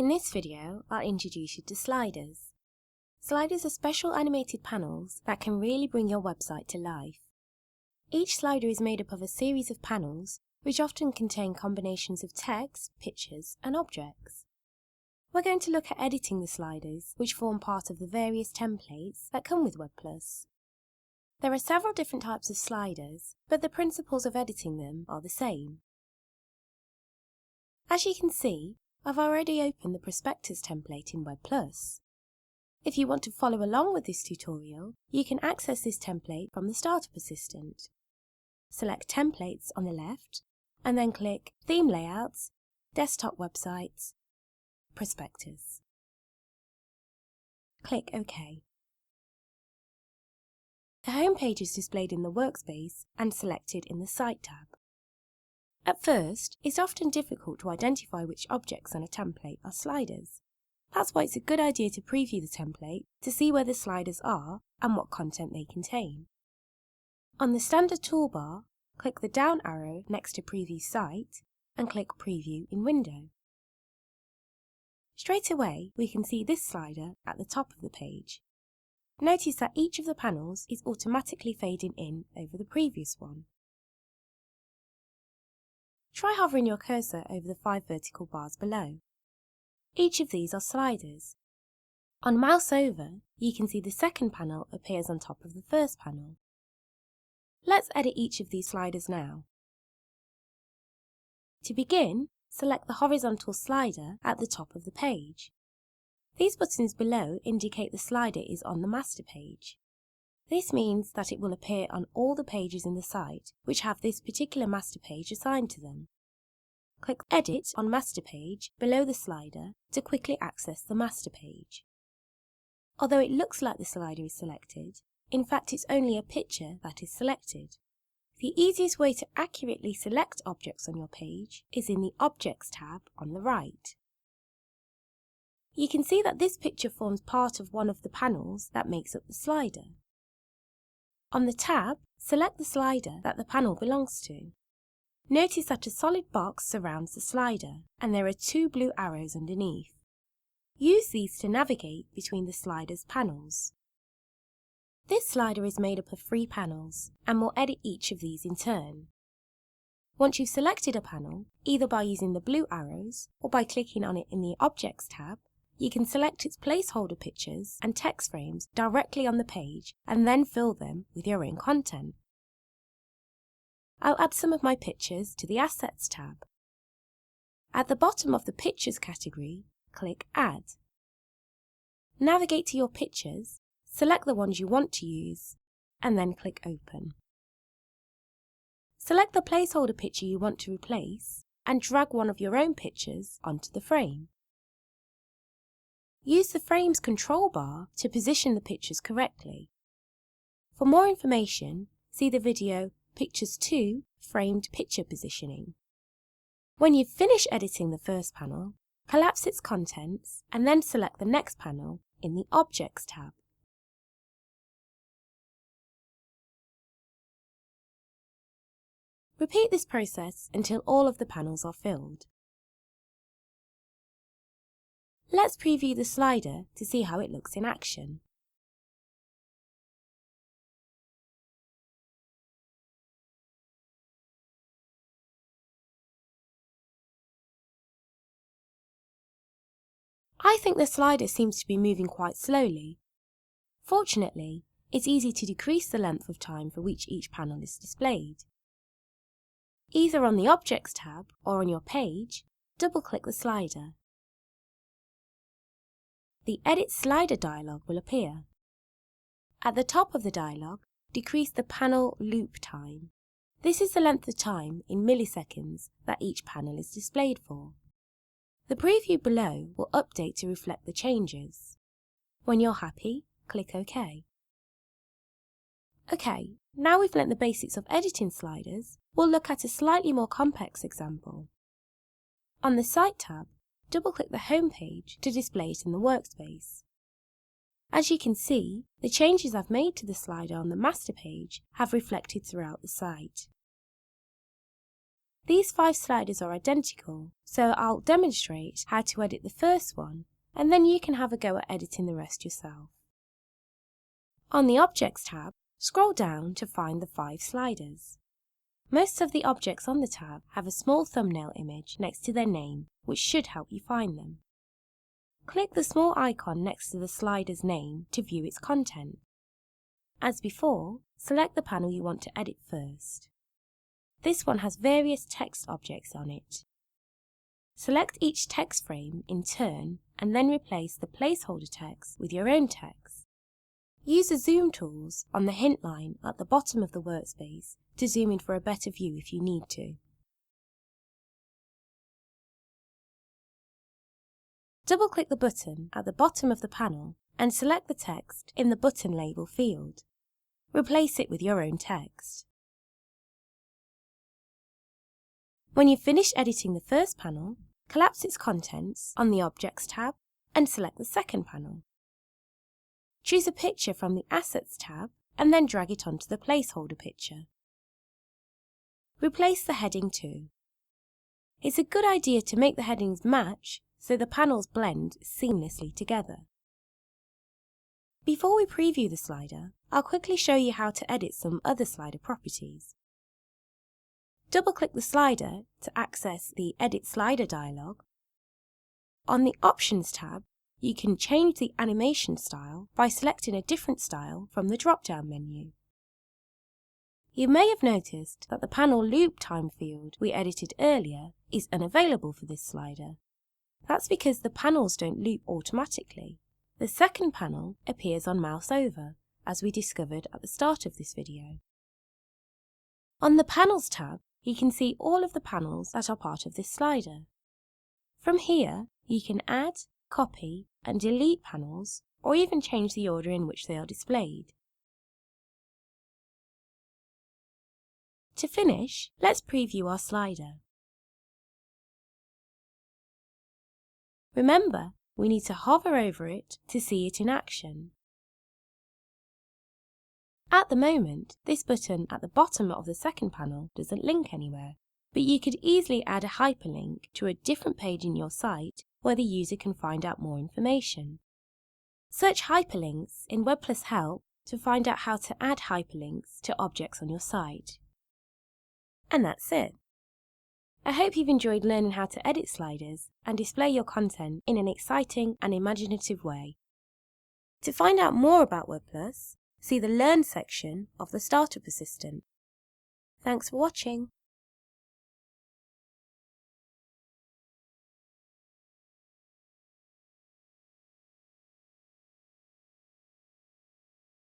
In this video, I'll introduce you to sliders. Sliders are special animated panels that can really bring your website to life. Each slider is made up of a series of panels which often contain combinations of text, pictures, and objects. We're going to look at editing the sliders, which form part of the various templates that come with WebPlus. There are several different types of sliders, but the principles of editing them are the same. As you can see, I've already opened the prospectus template in WebPlus. If you want to follow along with this tutorial, you can access this template from the Startup Assistant. Select Templates on the left, and then click Theme Layouts, Desktop Websites, Prospectus. Click OK. The home page is displayed in the workspace and selected in the Site tab. At first, it's often difficult to identify which objects on a template are sliders. That's why it's a good idea to preview the template to see where the sliders are and what content they contain. On the standard toolbar, click the down arrow next to Preview Site and click Preview in Window. Straight away, we can see this slider at the top of the page. Notice that each of the panels is automatically fading in over the previous one. Try hovering your cursor over the 5 vertical bars below. Each of these are sliders. On mouse over, you can see the second panel appears on top of the first panel. Let's edit each of these sliders now. To begin, select the horizontal slider at the top of the page. These buttons below indicate the slider is on the master page. This means that it will appear on all the pages in the site which have this particular master page assigned to them. Click Edit on Master Page below the slider to quickly access the master page. Although it looks like the slider is selected, in fact it's only a picture that is selected. The easiest way to accurately select objects on your page is in the Objects tab on the right. You can see that this picture forms part of one of the panels that makes up the slider. On the tab, select the slider that the panel belongs to. Notice that a solid box surrounds the slider, and there are 2 blue arrows underneath. Use these to navigate between the slider's panels. This slider is made up of 3 panels, and we'll edit each of these in turn. Once you've selected a panel, either by using the blue arrows or by clicking on it in the Objects tab, you can select its placeholder pictures and text frames directly on the page and then fill them with your own content. I'll add some of my pictures to the Assets tab. At the bottom of the Pictures category, click Add. Navigate to your pictures, select the ones you want to use, and then click Open. Select the placeholder picture you want to replace and drag one of your own pictures onto the frame. Use the frame's control bar to position the pictures correctly. For more information, see the video Pictures 2 Framed Picture Positioning. When you've finished editing the first panel, collapse its contents and then select the next panel in the Objects tab. Repeat this process until all of the panels are filled. Let's preview the slider to see how it looks in action. I think the slider seems to be moving quite slowly. Fortunately, it's easy to decrease the length of time for which each panel is displayed. Either on the Objects tab or on your page, double-click the slider. The Edit Slider dialog will appear. At the top of the dialog, decrease the panel loop time. This is the length of time in milliseconds that each panel is displayed for. The preview below will update to reflect the changes. When you're happy, click OK. OK, now we've learnt the basics of editing sliders, we'll look at a slightly more complex example. On the Site tab, double-click the home page to display it in the workspace. As you can see, the changes I've made to the slider on the master page have reflected throughout the site. These 5 sliders are identical, so I'll demonstrate how to edit the first one, and then you can have a go at editing the rest yourself. On the Objects tab, scroll down to find the 5 sliders. Most of the objects on the tab have a small thumbnail image next to their name, which should help you find them. Click the small icon next to the slider's name to view its content. As before, select the panel you want to edit first. This one has various text objects on it. Select each text frame in turn and then replace the placeholder text with your own text. Use the zoom tools on the hint line at the bottom of the workspace to zoom in for a better view if you need to. Double-click the button at the bottom of the panel and select the text in the button label field. Replace it with your own text. When you've finished editing the first panel, collapse its contents on the Objects tab and select the second panel. Choose a picture from the Assets tab and then drag it onto the placeholder picture. Replace the heading too. It's a good idea to make the headings match so the panels blend seamlessly together. Before we preview the slider, I'll quickly show you how to edit some other slider properties. Double-click the slider to access the Edit Slider dialog. On the Options tab, you can change the animation style by selecting a different style from the drop-down menu. You may have noticed that the panel loop time field we edited earlier is unavailable for this slider. That's because the panels don't loop automatically. The second panel appears on mouse over, as we discovered at the start of this video. On the Panels tab, you can see all of the panels that are part of this slider. From here, you can add, copy and delete panels, or even change the order in which they are displayed. To finish, let's preview our slider. Remember, we need to hover over it to see it in action. At the moment, this button at the bottom of the second panel doesn't link anywhere, but you could easily add a hyperlink to a different page in your site where the user can find out more information. Search hyperlinks in WebPlus Help to find out how to add hyperlinks to objects on your site. And that's it. I hope you've enjoyed learning how to edit sliders and display your content in an exciting and imaginative way. To find out more about WebPlus, see the Learn section of the Startup Assistant. Thanks for watching.